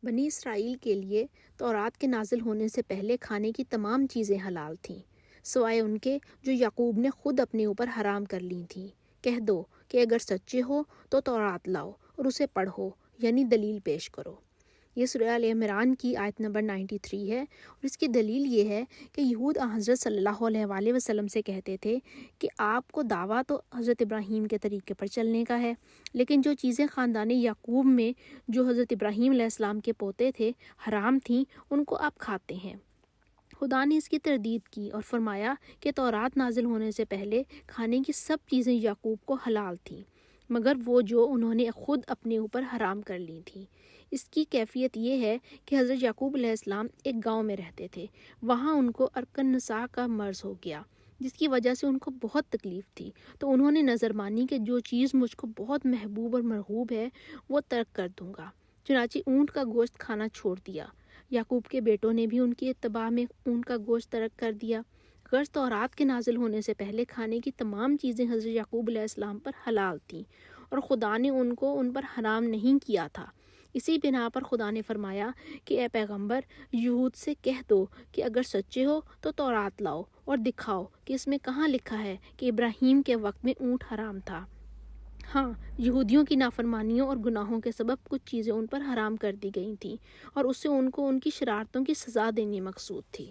بنی اسرائیل کے لیے تورات کے نازل ہونے سے پہلے کھانے کی تمام چیزیں حلال تھیں، سوائے ان کے جو یعقوب نے خود اپنے اوپر حرام کر لی تھیں۔ کہہ دو کہ اگر سچے ہو تو تورات لاؤ اور اسے پڑھو، یعنی دلیل پیش کرو۔ یہ سورہ آل عمران کی آیت نمبر 93 ہے، اور اس کی دلیل یہ ہے کہ یہود حضرت صلی اللہ علیہ وآلہ وسلم سے کہتے تھے کہ آپ کو دعویٰ تو حضرت ابراہیم کے طریقے پر چلنے کا ہے، لیکن جو چیزیں خاندان یعقوب میں جو حضرت ابراہیم علیہ السلام کے پوتے تھے حرام تھیں، ان کو آپ کھاتے ہیں۔ خدا نے اس کی تردید کی اور فرمایا کہ تورات نازل ہونے سے پہلے کھانے کی سب چیزیں یعقوب کو حلال تھیں، مگر وہ جو انہوں نے خود اپنے اوپر حرام کر لی تھیں۔ اس کی کیفیت یہ ہے کہ حضرت یعقوب علیہ السلام ایک گاؤں میں رہتے تھے، وہاں ان کو ارکن نساء کا مرض ہو گیا، جس کی وجہ سے ان کو بہت تکلیف تھی، تو انہوں نے نظر مانی کہ جو چیز مجھ کو بہت محبوب اور مرغوب ہے وہ ترک کر دوں گا، چنانچہ اونٹ کا گوشت کھانا چھوڑ دیا۔ یعقوب کے بیٹوں نے بھی ان کی اتباع میں اونٹ کا گوشت ترک کر دیا۔ غرض تورات کے نازل ہونے سے پہلے کھانے کی تمام چیزیں حضرت یعقوب علیہ السلام پر حلال تھیں، اور خدا نے ان کو ان پر حرام نہیں کیا تھا۔ اسی بنا پر خدا نے فرمایا کہ اے پیغمبر، یہود سے کہہ دو کہ اگر سچے ہو تو تورات لاؤ اور دکھاؤ کہ اس میں کہاں لکھا ہے کہ ابراہیم کے وقت میں اونٹ حرام تھا۔ ہاں، یہودیوں کی نافرمانیوں اور گناہوں کے سبب کچھ چیزیں ان پر حرام کر دی گئی تھیں، اور اس سے ان کو ان کی شرارتوں کی سزا دینی مقصود تھی۔